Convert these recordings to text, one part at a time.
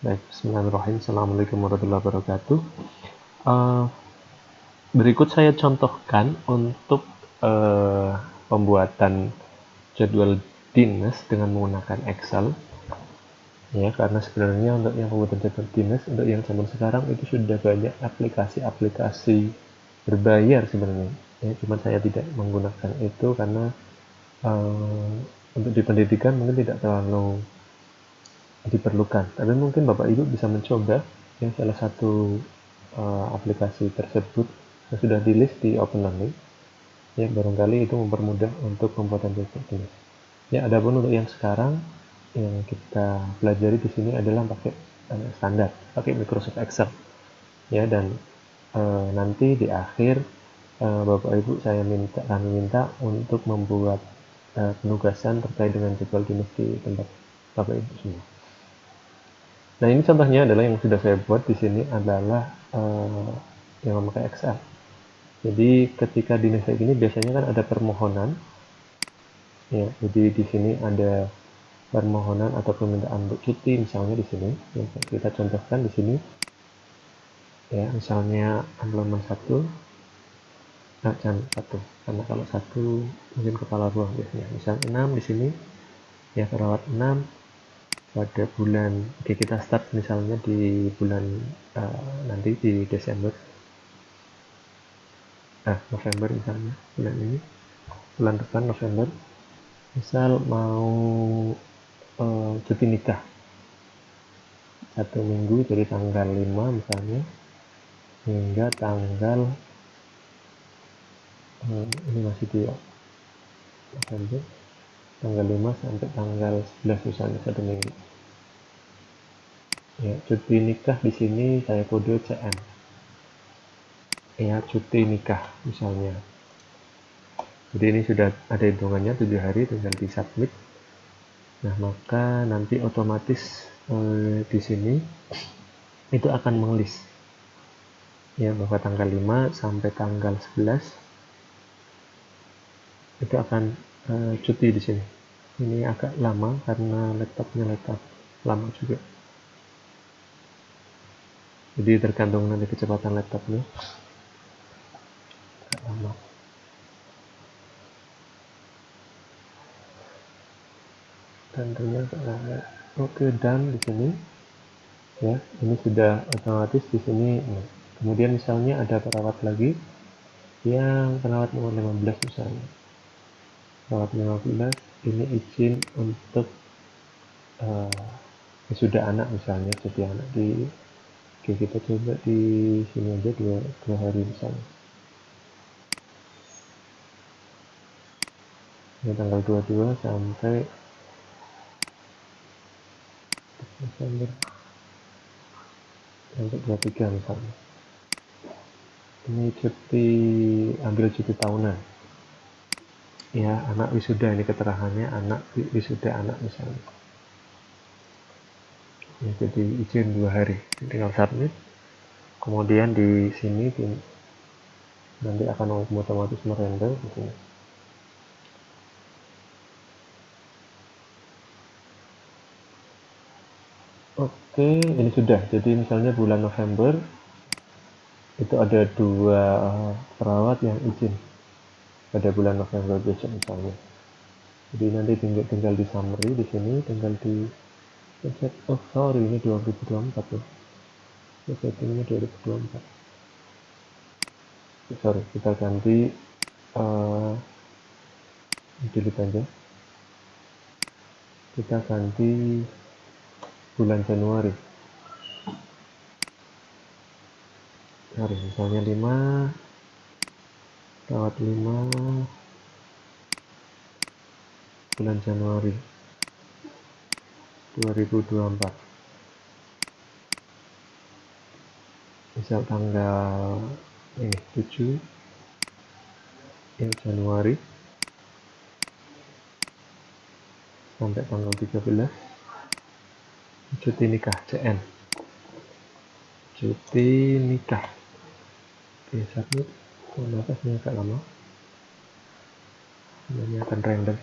Baik, bismillahirrahmanirrahim. Assalamualaikum warahmatullahi wabarakatuh. Eh, Berikut saya contohkan untuk pembuatan jadwal dinas dengan menggunakan Excel. Ya, karena sebenarnya untuk yang pembuatan jadwal dinas untuk yang zaman sekarang itu sudah banyak aplikasi-aplikasi berbayar sebenarnya. Ya, cuma saya tidak menggunakan itu karena eh, untuk di pendidikan mungkin tidak terlalu diperlukan. Tapi mungkin Bapak Ibu bisa mencoba yang salah satu aplikasi tersebut yang sudah di list di Open Learning. Ya, barangkali itu mempermudah untuk pembuatan jadwal tulis. Ya, adapun untuk yang sekarang yang kita pelajari di sini adalah pakai standar, pakai Microsoft Excel. Ya, dan nanti di akhir Bapak Ibu kami minta untuk membuat penugasan terkait dengan jadwal dinas di tempat Bapak Ibu semua. Nah, ini contohnya adalah yang sudah saya buat di sini adalah yang memakai Excel. Jadi ketika di kayak gini biasanya kan ada permohonan, ya. Jadi di sini ada permohonan atau permintaan untuk cuti, misalnya di sini. Ya, kita contohkan di sini, ya. Misalnya halaman 1, jangan 1, karena kalau 1 mungkin kepala ruang biasanya. Misal 6 di sini, ya perawat 6 pada bulan. Oke, kita start misalnya di bulan nanti di Desember. November misalnya, bulan ini, bulan depan November, misal mau cuti nikah 1 minggu dari tanggal 5 misalnya hingga tanggal ini masih di November, tanggal 5 sampai tanggal 11 misalnya 1 minggu. Ya, cuti nikah di sini saya kode CN. Ya, cuti nikah misalnya. Jadi ini sudah ada hitungannya 7 hari, tinggal di submit. Nah, maka nanti otomatis di sini itu akan mengelis, ya, bahwa tanggal 5 sampai tanggal 11 itu akan cuti di sini. Ini agak lama karena laptopnya laptop lama juga. Jadi tergantung nanti kecepatan laptopnya. Agak lama. Dan ternyata lama. Oke, dan di sini, ya, ini sudah otomatis di sini. Nah, kemudian misalnya ada perawat lagi yang perawat nomor 15 misalnya. Perawat 15 ini izin untuk sudah anak misalnya, jadi anak di. Oke, kita coba di sini aja dua hari misalnya. Ini tanggal 22 sampai Desember sampai 23 misalnya. Ini cuti, ambil cuti tahunan. Ya, anak wisuda, ini keterangannya anak wisuda anak misalnya. Ya, jadi izin 2 hari, tinggal submit. Kemudian di sini nanti akan otomatis merender di sini. Oke, ini sudah. Jadi misalnya bulan November itu ada 2 perawat yang izin pada bulan November besok misalnya. Jadi nanti tinggal di summary di sini, tinggal di oh sorry, ini 2024 ya. Settingnya 2024. Sorry, kita ganti delete aja. Kita ganti bulan Januari. Sorry, misalnya 5, perawat 5 bulan Januari 2024. Misal tanggal ini 7 ya, Januari sampai tanggal 13 cuti nikah CN, cuti nikah. Oke, submit. Kenapa ini agak lama, ini akan random.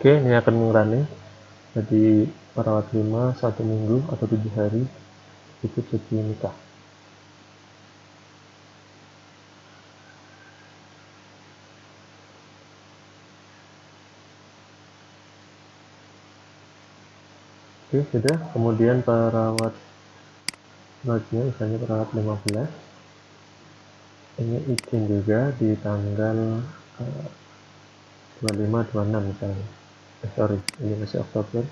Oke, ini akan mengurangi. Jadi perawat 5 1 minggu atau 7 hari itu cuti nikah. Oke, sudah. Kemudian perawat selanjutnya misalnya perawat 15 ini izin juga di tanggal 25-26 misalnya. Sorry, ini masih Oktober.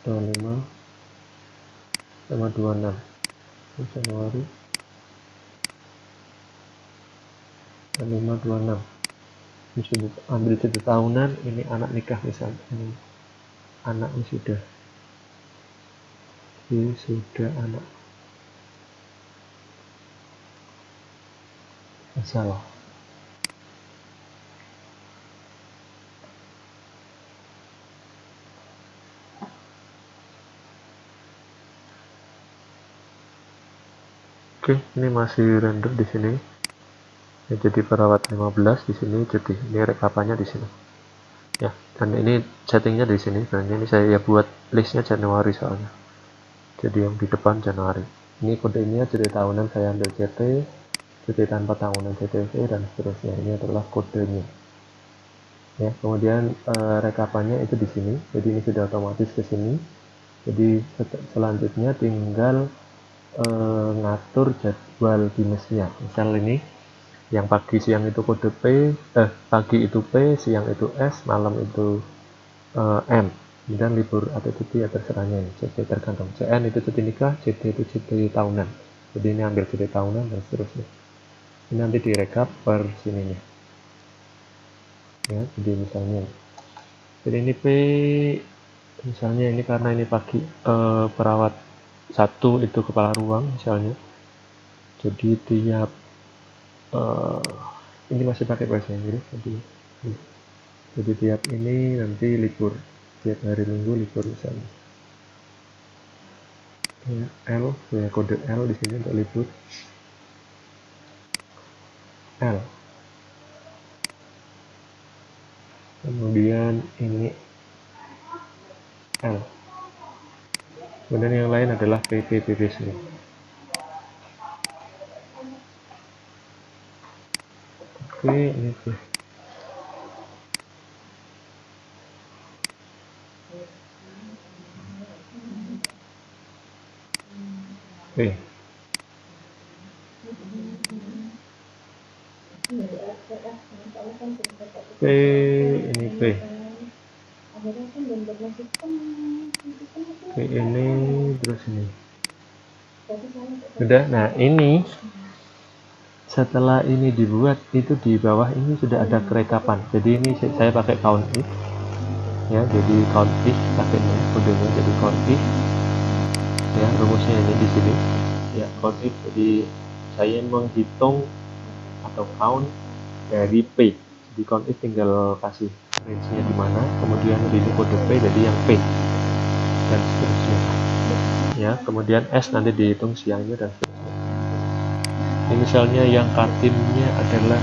25 sama 26 Januari 25-26 ini sudah ambil cuti tahunan. Ini anak nikah misalnya, ini anaknya sudah anak masalah. Oke, ini masih render di sini. Ya, jadi perawat 15 di sini cuti. Ini rekapannya di sini. Ya, dan ini settingnya di sini. Dan ini saya buat listnya Januari soalnya. Jadi yang di depan Januari. Ini kodenya cuti tahunan saya ambil CT, cuti tanpa tahunan CTV dan seterusnya. Ini adalah kodenya. Ya, kemudian rekapannya itu di sini. Jadi ini sudah otomatis ke sini. Jadi selanjutnya tinggal ngatur jadwal dinasnya. Misal ini yang pagi siang itu kode P, pagi itu P, siang itu S, malam itu M. Kemudian libur atau cuti ya terserahnya ini, CT tergantung. CN itu cuti nikah, CT itu cuti tahunan. Jadi ini ambil cuti tahunan dan seterusnya. Ini nanti direkap per sininya. Ya, jadi misalnya. Jadi ini P, misalnya ini karena ini pagi perawat 1 itu kepala ruang misalnya. Jadi tiap ini masih pakai bahasa Inggris. Jadi tiap ini nanti libur, tiap hari Minggu libur misalnya. Ya, L, ya kode L di sini untuk libur. L. Kemudian ini L. Kemudian yang lain adalah PP semua. Oke, ini tuh. Oke. P, ini P. P ini terus ini. Sudah. Nah, ini setelah ini dibuat itu di bawah ini sudah ada kerekapan. Jadi ini saya pakai count if. Ya, jadi count if pakainya kodenya jadi count if. Ya, rumusnya ini di sini. Ya, count if. Jadi saya menghitung atau count dari P. Di count if tinggal kasih range-nya di mana, kemudian ini kode P jadi yang P dan seterusnya. Ya, kemudian S nanti dihitung siangnya dan seterusnya. Ini misalnya yang kartimnya adalah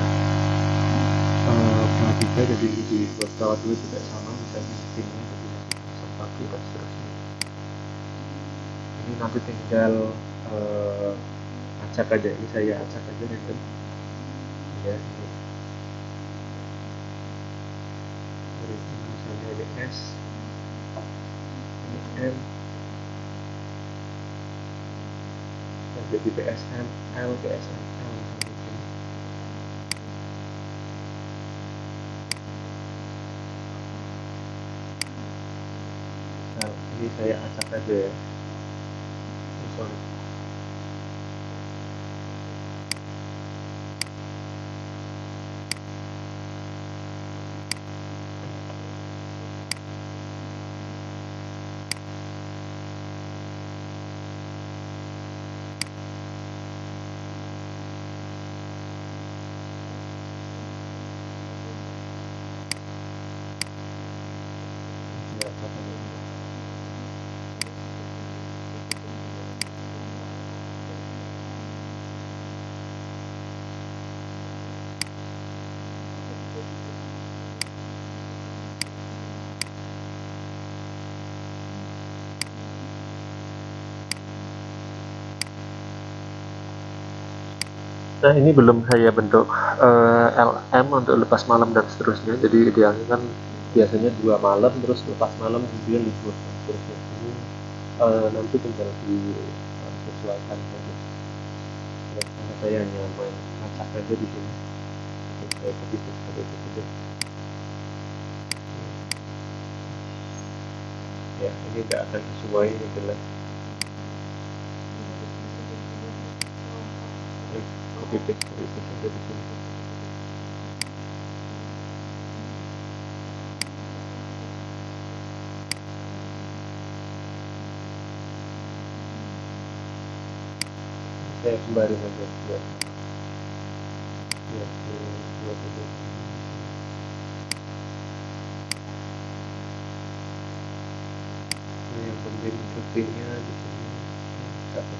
tiga, jadi di buat perawat dulu juga sama, misalnya timnya jadi masing pagi dan seterusnya. Ini nanti tinggal acak aja, ini saya acak aja random. Ya, ini misalnya ini S, ini M, dan jadi PSM L, PSM L misalnya. Nah, ini saya acak aja ya. Sorry. Nah, ini belum saya bentuk LM untuk lepas malam dan seterusnya. Jadi idealnya kan biasanya 2 malam terus lepas malam kemudian libur dan seterusnya. Ini nanti tinggal disesuaikan saja. Ya, karena saya hanya main ngacak aja di sini. Terus saya copy paste seperti itu saja. Ya, ini tidak akan sesuai, ini jelas. Ya, copy paste saja di sini. Saya kembali saja biar biar buat saja. Nah, yang penting cutinya di sini dapat.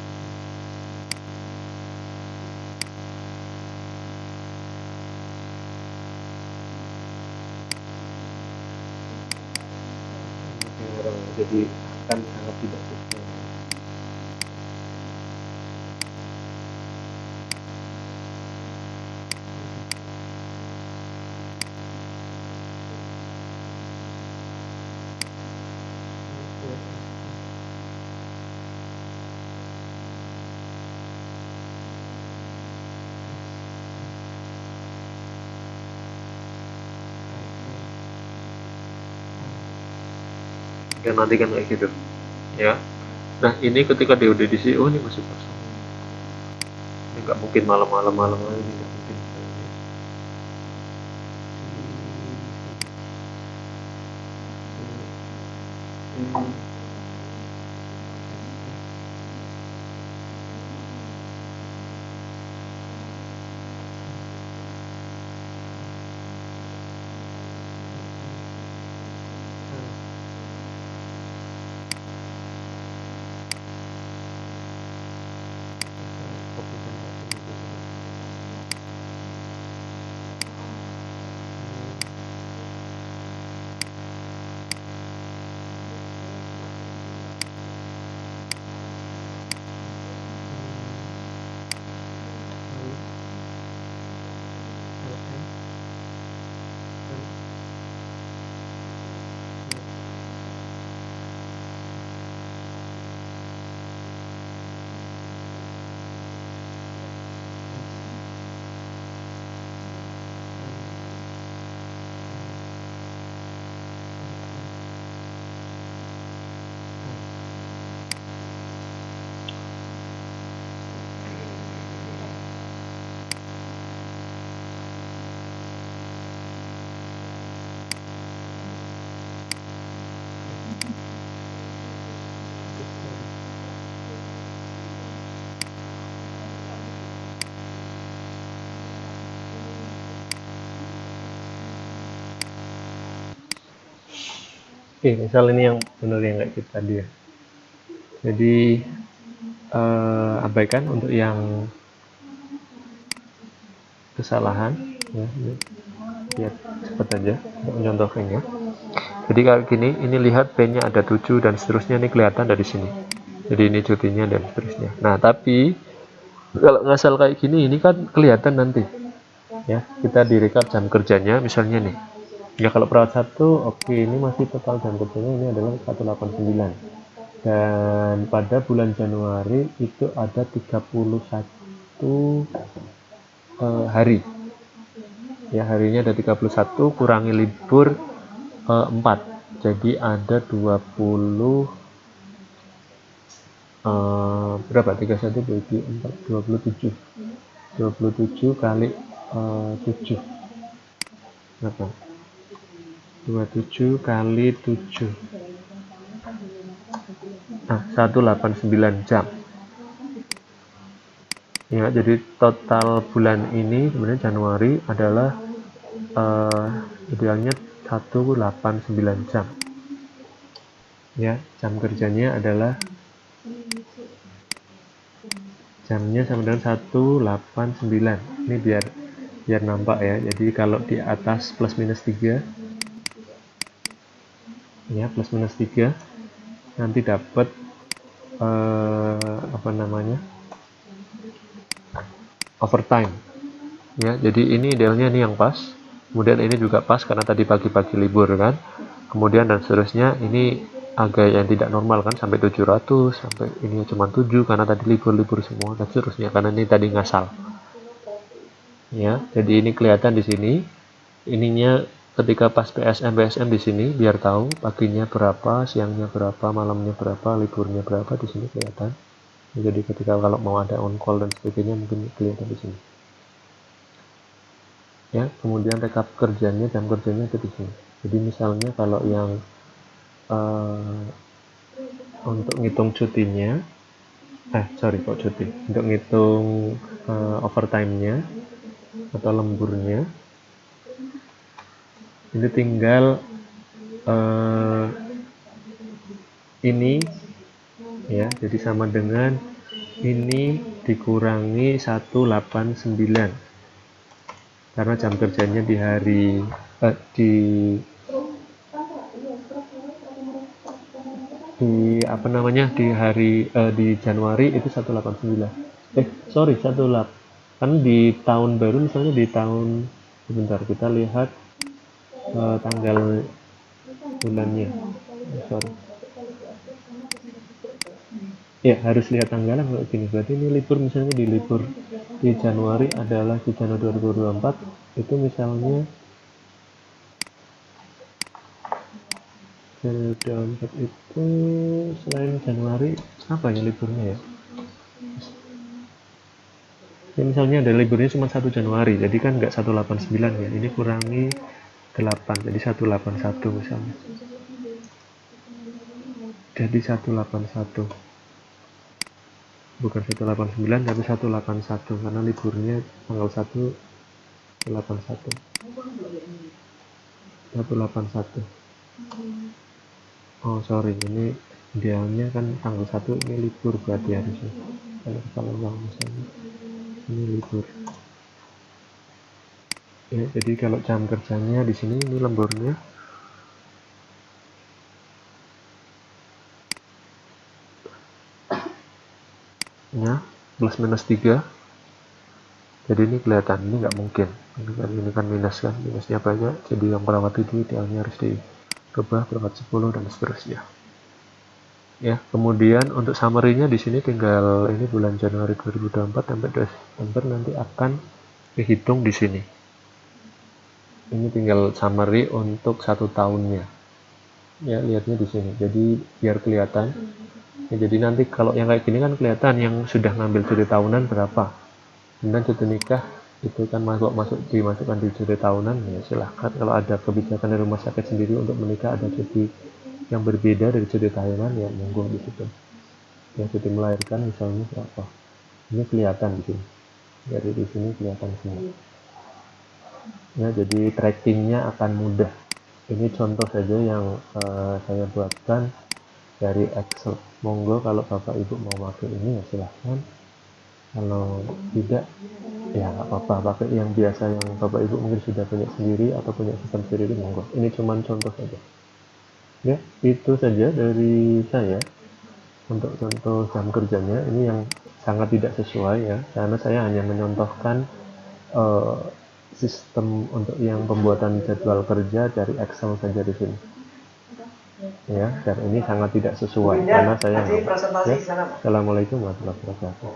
Orang jadi akan sangat tidak sesuai. Dan nanti kan kayak gitu ya. Nah, ini ketika dia udah diisi, oh ini masih kosong, ini nggak mungkin malam-malam ini nggak mungkin. Oke, misal ini yang benar yang kayak kita tadi ya. Jadi abaikan untuk yang kesalahan ya, lihat cepat aja untuk mencontohkannya. Jadi kayak gini, ini lihat P-nya ada 7 dan seterusnya, ini kelihatan dari sini. Jadi ini cutinya dan seterusnya. Nah, tapi kalau ngasal kayak gini, ini kan kelihatan nanti. Ya, kita direkap jam kerjanya misalnya nih. Ya kalau perawat 1, oke, ini masih total jam kerjanya ini adalah 189. Dan pada bulan Januari itu ada 31 hari. Ya, harinya ada 31, kurangi libur 4. Jadi ada 20 berapa? 31 bagi 4, 27. 27 kali 7. Berapa? 27 kali 7. Nah, 189 jam. Ya, jadi total bulan ini sebenarnya Januari adalah idealnya 189 jam. Ya, jam kerjanya adalah jamnya sama dengan 189. Ini biar nampak ya. Jadi kalau di atas plus minus 3 ya, plus minus 3 nanti dapat apa namanya? overtime ya. Jadi ini idealnya ini yang pas, kemudian ini juga pas karena tadi pagi-pagi libur kan, kemudian dan seterusnya. Ini agak yang tidak normal kan, sampai 700, sampai ini cuma 7 karena tadi libur-libur semua dan seterusnya karena ini tadi ngasal ya. Jadi ini kelihatan di sini ininya ketika pas PSM di sini, biar tahu paginya berapa, siangnya berapa, malamnya berapa, liburnya berapa, di sini kelihatan. Jadi ketika kalau mau ada on call dan sebagainya mungkin kelihatan di sini ya. Kemudian rekap kerjanya, jam kerjanya itu di sini. Jadi misalnya kalau yang untuk ngitung cutinya, kok cuti, untuk ngitung overtime-nya atau lemburnya, ini tinggal ini ya, jadi sama dengan ini dikurangi 189 karena jam kerjanya di hari di apa namanya di hari di Januari itu 189, sorry 18 kan di tahun baru. Misalnya di tahun, sebentar kita lihat tanggal bulannya, sorry ya, harus lihat tanggalan kayak gini. Berarti ini libur, misalnya di libur di Januari adalah di Januari 2024 itu misalnya 2024 itu selain Januari apa ya liburnya ya? Ya misalnya ada liburnya cuma 1 Januari, jadi kan nggak 189 ya, ini kurangi 8, jadi 181 misalnya. Jadi 181, bukan 189 tapi 181 karena liburnya tanggal 1, 181. Oh sorry, ini idealnya kan tanggal 1 ini libur, berarti harusnya kalau uang misalnya ini libur ya. Jadi kalau jam kerjanya di sini ini lemburnya ya plus minus 3. Jadi ini kelihatan, ini nggak mungkin, ini kan minus kan, minusnya banyak, jadi yang perawat itu idealnya harus dirubah perawat 10 dan seterusnya ya. Kemudian untuk summary-nya di sini tinggal ini bulan Januari 2024 sampai Desember nanti akan dihitung di sini. Ini tinggal summary untuk 1 tahunnya ya, lihatnya di sini. Jadi biar kelihatan ya, jadi nanti kalau yang kayak gini kan kelihatan yang sudah ngambil cuti tahunan berapa. Kemudian cuti nikah itu kan dimasukkan di cuti tahunan ya, silahkan. Kalau ada kebijakan dari rumah sakit sendiri untuk menikah ada cuti yang berbeda dari cuti tahunan ya monggo di situ ya. Cuti melahirkan misalnya berapa, ini kelihatan di sini, dari di sini kelihatan semua ya. Jadi trackingnya akan mudah. Ini contoh saja yang saya buatkan dari Excel. Monggo kalau bapak ibu mau pakai ini ya silahkan, kalau tidak ya nggak apa-apa, pakai yang biasa yang bapak ibu mungkin sudah punya sendiri atau punya sistem sendiri, monggo. Ini cuma contoh saja ya. Itu saja dari saya untuk contoh jam kerjanya. Ini yang sangat tidak sesuai ya, karena saya hanya menyontohkan sistem untuk yang pembuatan jadwal kerja dari Excel saja di sini ya, dan ini sangat tidak sesuai karena saya ya. Assalamualaikum warahmatullahi wabarakatuh.